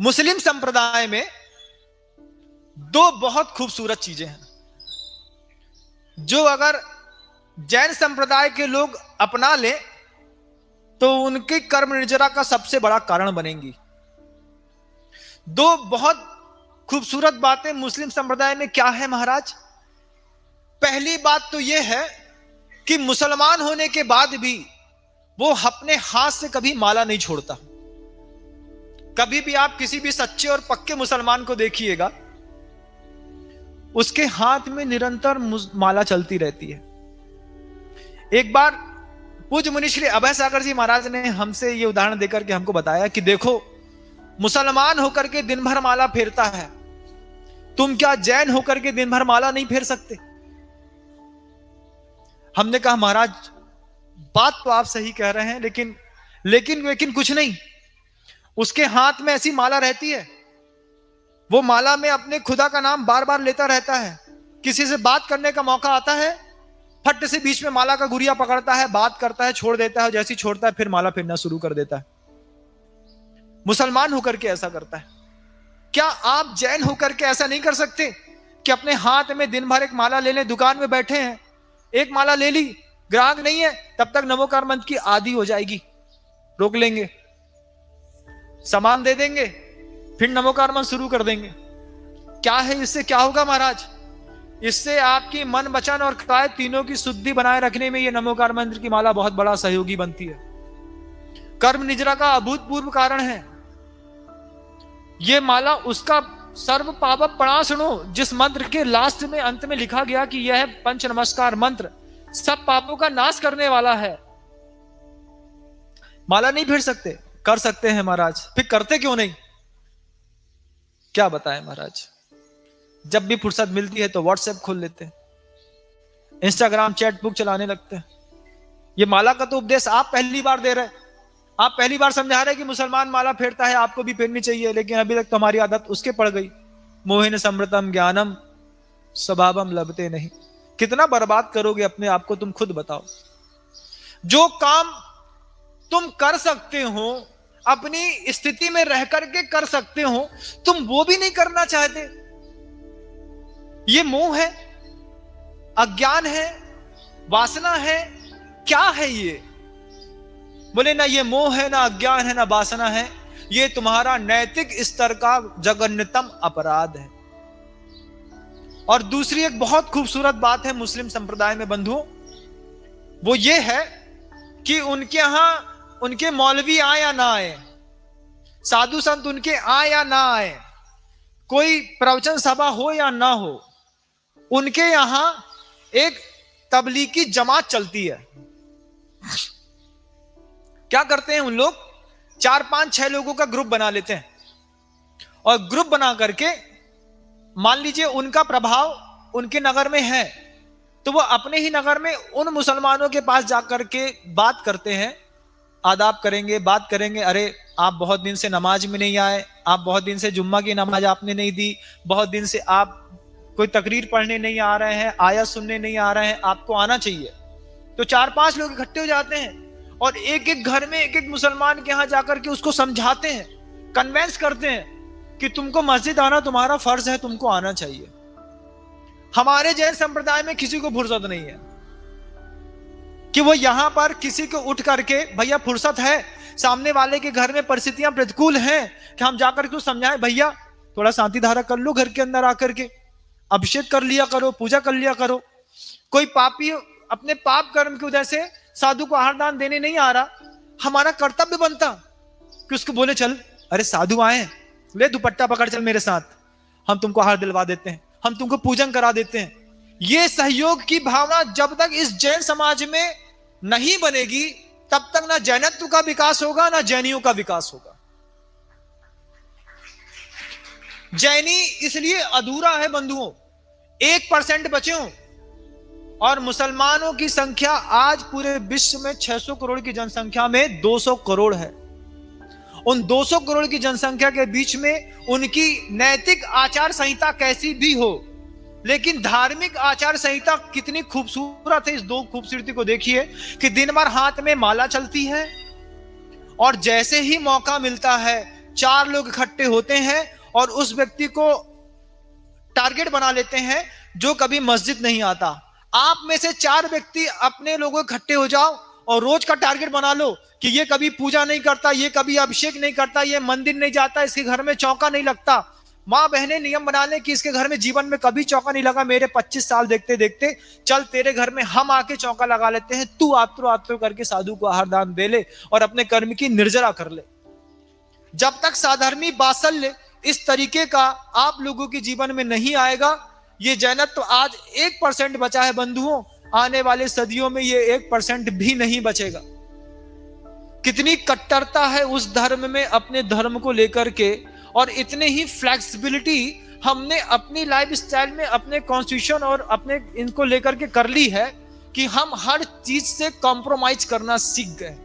मुस्लिम संप्रदाय में दो बहुत खूबसूरत चीजें हैं जो अगर जैन संप्रदाय के लोग अपना ले तो उनकी कर्म निर्जरा का सबसे बड़ा कारण बनेंगी। दो बहुत खूबसूरत बातें मुस्लिम संप्रदाय में क्या है महाराज? पहली बात तो यह है कि मुसलमान होने के बाद भी वो अपने हाथ से कभी माला नहीं छोड़ता। कभी भी आप किसी भी सच्चे और पक्के मुसलमान को देखिएगा, उसके हाथ में निरंतर माला चलती रहती है। एक बार पूज्य मुनि श्री अभय सागर जी महाराज ने हमसे यह उदाहरण देकर के हमको बताया कि देखो, मुसलमान होकर के दिन भर माला फेरता है, तुम क्या जैन होकर के दिन भर माला नहीं फेर सकते? हमने कहा महाराज बात तो आप सही कह रहे हैं, लेकिन कुछ नहीं, उसके हाथ में ऐसी माला रहती है, वो माला में अपने खुदा का नाम बार बार लेता रहता है। किसी से बात करने का मौका आता है, फट से बीच में माला का गुरिया पकड़ता है, बात करता है, छोड़ देता है, जैसे ही छोड़ता है फिर माला फेरना शुरू कर देता है। मुसलमान होकर के ऐसा करता है। क्या आप जैन होकर के ऐसा नहीं कर सकते कि अपने हाथ में दिन भर एक माला ले लें? दुकान में बैठे हैं, एक माला ले ली, ग्राहक नहीं है, तब तक नमोकार मंत्र की आदि हो जाएगी, रोक लेंगे, सामान दे देंगे, फिर नमोकार मंत्र शुरू कर देंगे। क्या है इससे? क्या होगा महाराज? इससे आपकी मन, वचन और काया तीनों की शुद्धि बनाए रखने में यह नमोकार मंत्र की माला बहुत बड़ा सहयोगी बनती है। कर्म निजरा का अभूतपूर्व कारण है। यह माला उसका सर्व पाप प्रणाशनो, जिस मंत्र के लास्ट में अंत में लिखा गया कि यह पंच नमस्कार मंत्र सब पापों का नाश करने वाला है। माला नहीं फेर सकते? कर सकते हैं महाराज, फिर करते क्यों नहीं? क्या बताएं महाराज, जब भी फुर्सत मिलती है तो व्हाट्सएप खोल लेते हैं, इंस्टाग्राम चैट बुक चलाने लगते हैं। ये माला का तो उपदेश आप पहली बार दे रहे हैं, आप पहली बार समझा रहे कि मुसलमान माला फेरता है, आपको भी फेरनी चाहिए, लेकिन अभी तक तो हमारी आदत उसके पड़ गई। मोहिन समृतम ज्ञानम स्वभावम लभते नहीं। कितना बर्बाद करोगे अपने आप को, तुम खुद बताओ। जो काम तुम कर सकते हो, अपनी स्थिति में रह करके कर सकते हो, तुम वो भी नहीं करना चाहते। ये मोह है, अज्ञान है, वासना है, क्या है ये? बोले ना ये मोह है, ना अज्ञान है, ना वासना है, ये तुम्हारा नैतिक स्तर का जघन्यतम अपराध है। और दूसरी एक बहुत खूबसूरत बात है मुस्लिम संप्रदाय में बंधुओं, वो ये है कि उनके यहां उनके मौलवी आए या ना आए, साधु संत उनके आए या ना आए, कोई प्रवचन सभा हो या ना हो, उनके यहां एक तबलीगी जमात चलती है। क्या करते हैं उन लोग? 4, 5, 6 लोगों का ग्रुप बना लेते हैं और ग्रुप बना करके, मान लीजिए उनका प्रभाव उनके नगर में है, तो वो अपने ही नगर में उन मुसलमानों के पास जाकर के बात करते हैं, आदाब करेंगे, बात करेंगे, अरे आप बहुत दिन से नमाज में नहीं आए, आप बहुत दिन से जुम्मा की नमाज आपने नहीं दी, बहुत दिन से आप कोई तकरीर पढ़ने नहीं आ रहे हैं, आयत सुनने नहीं आ रहे हैं, आपको आना चाहिए। तो 4-5 लोग इकट्ठे हो जाते हैं और एक एक घर में एक एक मुसलमान के यहां जाकर के उसको समझाते हैं, कन्वेंस करते हैं कि तुमको मस्जिद आना तुम्हारा फर्ज है, तुमको आना चाहिए। हमारे जैन संप्रदाय में किसी को फुर्सत नहीं है कि वो यहां पर किसी को उठ करके, भैया फुर्सत है, सामने वाले के घर में परिस्थितियां प्रतिकूल हैं कि हम जाकर के समझाएं, भैया थोड़ा शांति धारा कर लो, घर के अंदर आकर के अभिषेक कर लिया करो, पूजा कर लिया करो। कोई पापी अपने पाप कर्म की वजह से साधु को आहार दान देने नहीं आ रहा, हमारा कर्तव्य बनता कि उसको बोले, चल अरे साधु आए, ले दुपट्टा पकड़ चल मेरे साथ, हम तुमको आहार दिलवा देते हैं, हम तुमको पूजन करा देते हैं। ये सहयोग की भावना जब तक इस जैन समाज में नहीं बनेगी, तब तक ना जैनत्व का विकास होगा, ना जैनियों का विकास होगा। जैनी इसलिए अधूरा है बंधुओं, 1% बचे हो, और मुसलमानों की संख्या आज पूरे विश्व में 600 करोड़ की जनसंख्या में 200 करोड़ है। उन 200 करोड़ की जनसंख्या के बीच में उनकी नैतिक आचार संहिता कैसी भी हो, लेकिन धार्मिक आचार संहिता कितनी खूबसूरत है। इस दो खूबसूरती को देखिए कि दिन भर हाथ में माला चलती है और जैसे ही मौका मिलता है 4 लोग इकट्ठे होते हैं और उस व्यक्ति को टारगेट बना लेते हैं जो कभी मस्जिद नहीं आता। आप में से 4 व्यक्ति अपने लोगों इकट्ठे हो जाओ और रोज का टारगेट बना लो कि ये कभी पूजा नहीं करता, ये कभी अभिषेक नहीं करता, ये मंदिर नहीं जाता, इसके घर में चौका नहीं लगता। माँ बहनें नियम बना लें कि इसके घर में जीवन में कभी चौका नहीं लगा, मेरे 25 साल देखते देखते, चल तेरे घर में हम आके चौका लगा लेते हैं, तू आत्रो आत्रो करके साधु को आहार दान दे ले और अपने कर्म की निर्जरा कर ले। जब तक साधर्मी बात्सल्य इस तरीके का आप लोगों के जीवन में नहीं आएगा, ये जैनत्व तो आज 1% बचा है बंधुओं, आने वाले सदियों में ये 1% भी नहीं बचेगा। कितनी कट्टरता है उस धर्म में अपने धर्म को लेकर के, और इतने ही फ्लेक्सिबिलिटी हमने अपनी लाइफ स्टाइल में, अपने कॉन्स्टिट्यूशन और अपने इनको लेकर के कर ली है कि हम हर चीज से कॉम्प्रोमाइज करना सीख गए।